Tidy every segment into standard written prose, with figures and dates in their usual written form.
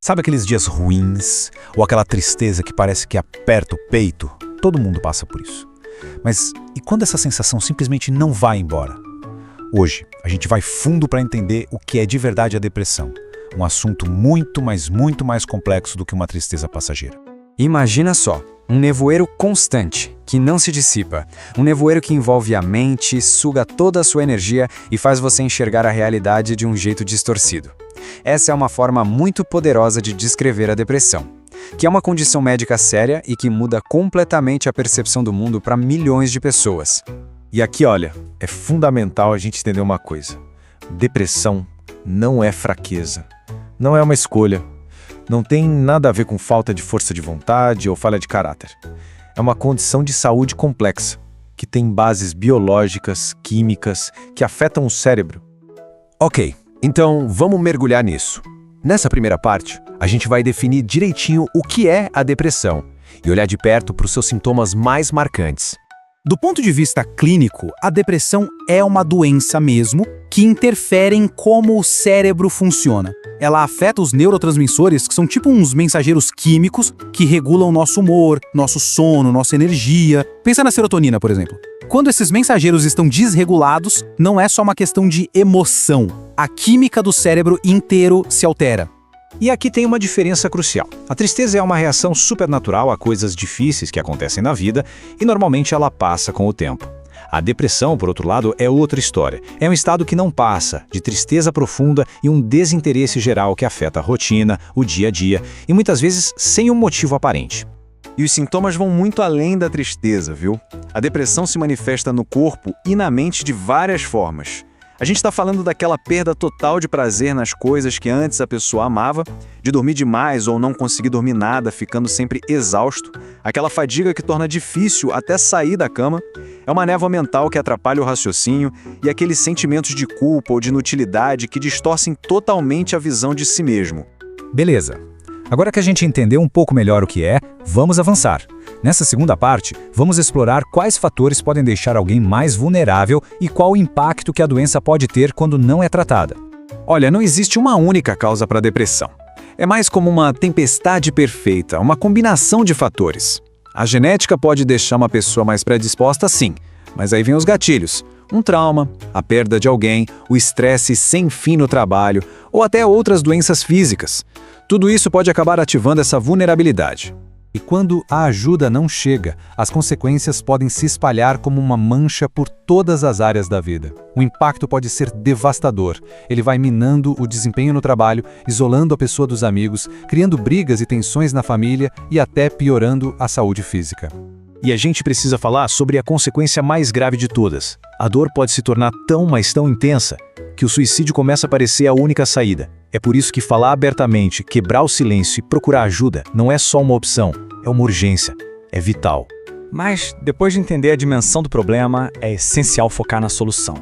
Sabe aqueles dias ruins, ou aquela tristeza que parece que aperta o peito? Todo mundo passa por isso. Mas e quando essa sensação simplesmente não vai embora? Hoje, a gente vai fundo para entender o que é de verdade a depressão. Um assunto muito mais complexo do que uma tristeza passageira. Imagina só, um nevoeiro constante, que não se dissipa. Um nevoeiro que envolve a mente, suga toda a sua energia e faz você enxergar a realidade de um jeito distorcido. Essa é uma forma muito poderosa de descrever a depressão, que é uma condição médica séria e que muda completamente a percepção do mundo para milhões de pessoas. E aqui, olha, é fundamental a gente entender uma coisa. Depressão não é fraqueza, não é uma escolha. Não tem nada a ver com falta de força de vontade ou falha de caráter. É uma condição de saúde complexa, que tem bases biológicas, químicas, que afetam o cérebro. Ok, então vamos mergulhar nisso. Nessa primeira parte, a gente vai definir direitinho o que é a depressão e olhar de perto para os seus sintomas mais marcantes. Do ponto de vista clínico, a depressão é uma doença mesmo que interfere em como o cérebro funciona. Ela afeta os neurotransmissores, que são tipo uns mensageiros químicos que regulam nosso humor, nosso sono, nossa energia. Pensa na serotonina, por exemplo. Quando esses mensageiros estão desregulados, não é só uma questão de emoção. A química do cérebro inteiro se altera. E aqui tem uma diferença crucial. A tristeza é uma reação supernatural a coisas difíceis que acontecem na vida e normalmente ela passa com o tempo. A depressão, por outro lado, é outra história. É um estado que não passa, de tristeza profunda e um desinteresse geral que afeta a rotina, o dia a dia e muitas vezes sem um motivo aparente. E os sintomas vão muito além da tristeza, viu? A depressão se manifesta no corpo e na mente de várias formas. A gente está falando daquela perda total de prazer nas coisas que antes a pessoa amava, de dormir demais ou não conseguir dormir nada, ficando sempre exausto, aquela fadiga que torna difícil até sair da cama, é uma névoa mental que atrapalha o raciocínio e aqueles sentimentos de culpa ou de inutilidade que distorcem totalmente a visão de si mesmo. Beleza. Agora que a gente entendeu um pouco melhor o que é, vamos avançar. Nessa segunda parte, vamos explorar quais fatores podem deixar alguém mais vulnerável e qual o impacto que a doença pode ter quando não é tratada. Olha, não existe uma única causa para a depressão. É mais como uma tempestade perfeita, uma combinação de fatores. A genética pode deixar uma pessoa mais predisposta, sim, mas aí vem os gatilhos. Um trauma, a perda de alguém, o estresse sem fim no trabalho ou até outras doenças físicas. Tudo isso pode acabar ativando essa vulnerabilidade. E quando a ajuda não chega, as consequências podem se espalhar como uma mancha por todas as áreas da vida. O impacto pode ser devastador. Ele vai minando o desempenho no trabalho, isolando a pessoa dos amigos, criando brigas e tensões na família e até piorando a saúde física. E a gente precisa falar sobre a consequência mais grave de todas. A dor pode se tornar tão intensa que o suicídio começa a parecer a única saída. É por isso que falar abertamente, quebrar o silêncio e procurar ajuda não é só uma opção, é uma urgência, é vital. Mas, depois de entender a dimensão do problema, é essencial focar na solução.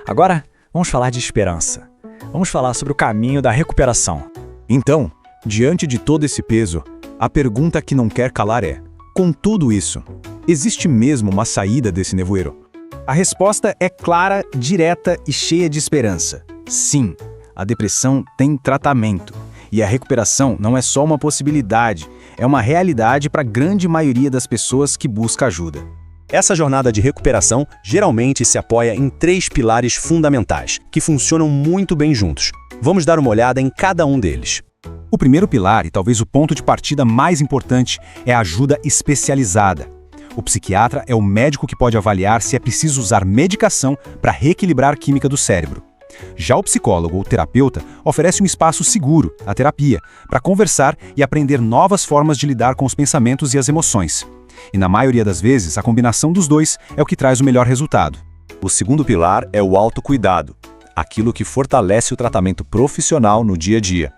Agora, vamos falar de esperança. Vamos falar sobre o caminho da recuperação. Então, diante de todo esse peso, a pergunta que não quer calar é: com tudo isso, existe mesmo uma saída desse nevoeiro? A resposta é clara, direta e cheia de esperança. Sim, a depressão tem tratamento. E a recuperação não é só uma possibilidade, é uma realidade para a grande maioria das pessoas que busca ajuda. Essa jornada de recuperação geralmente se apoia em 3 pilares fundamentais, que funcionam muito bem juntos. Vamos dar uma olhada em cada um deles. O primeiro pilar, e talvez o ponto de partida mais importante, é a ajuda especializada. O psiquiatra é o médico que pode avaliar se é preciso usar medicação para reequilibrar a química do cérebro. Já o psicólogo ou terapeuta oferece um espaço seguro, a terapia, para conversar e aprender novas formas de lidar com os pensamentos e as emoções. E na maioria das vezes, a combinação dos dois é o que traz o melhor resultado. O segundo pilar é o autocuidado, aquilo que fortalece o tratamento profissional no dia a dia.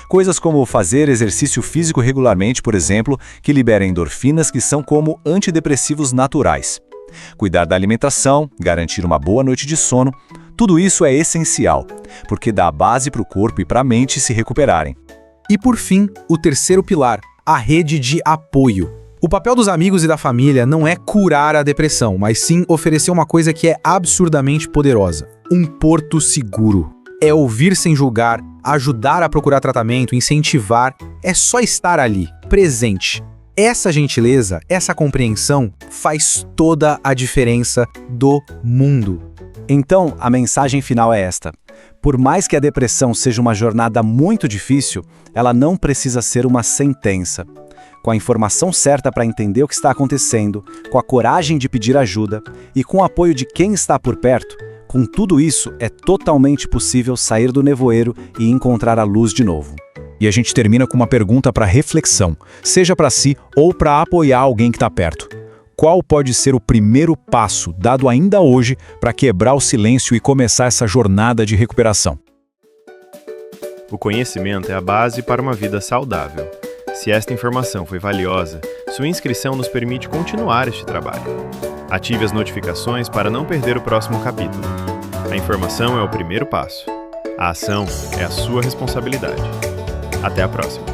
Coisas como fazer exercício físico regularmente, por exemplo, que libera endorfinas que são como antidepressivos naturais. Cuidar da alimentação, garantir uma boa noite de sono, tudo isso é essencial, porque dá a base para o corpo e para a mente se recuperarem. E por fim, o terceiro pilar, a rede de apoio. O papel dos amigos e da família não é curar a depressão, mas sim oferecer uma coisa que é absurdamente poderosa: um porto seguro. É ouvir sem julgar, ajudar a procurar tratamento, incentivar, é só estar ali, presente. Essa gentileza, essa compreensão faz toda a diferença do mundo. Então, a mensagem final é esta. Por mais que a depressão seja uma jornada muito difícil, ela não precisa ser uma sentença. Com a informação certa para entender o que está acontecendo, com a coragem de pedir ajuda e com o apoio de quem está por perto, com tudo isso é totalmente possível sair do nevoeiro e encontrar a luz de novo. E a gente termina com uma pergunta para reflexão, seja para si ou para apoiar alguém que está perto. Qual pode ser o primeiro passo dado ainda hoje para quebrar o silêncio e começar essa jornada de recuperação? O conhecimento é a base para uma vida saudável. Se esta informação foi valiosa, sua inscrição nos permite continuar este trabalho. Ative as notificações para não perder o próximo capítulo. A informação é o primeiro passo. A ação é a sua responsabilidade. Até a próxima.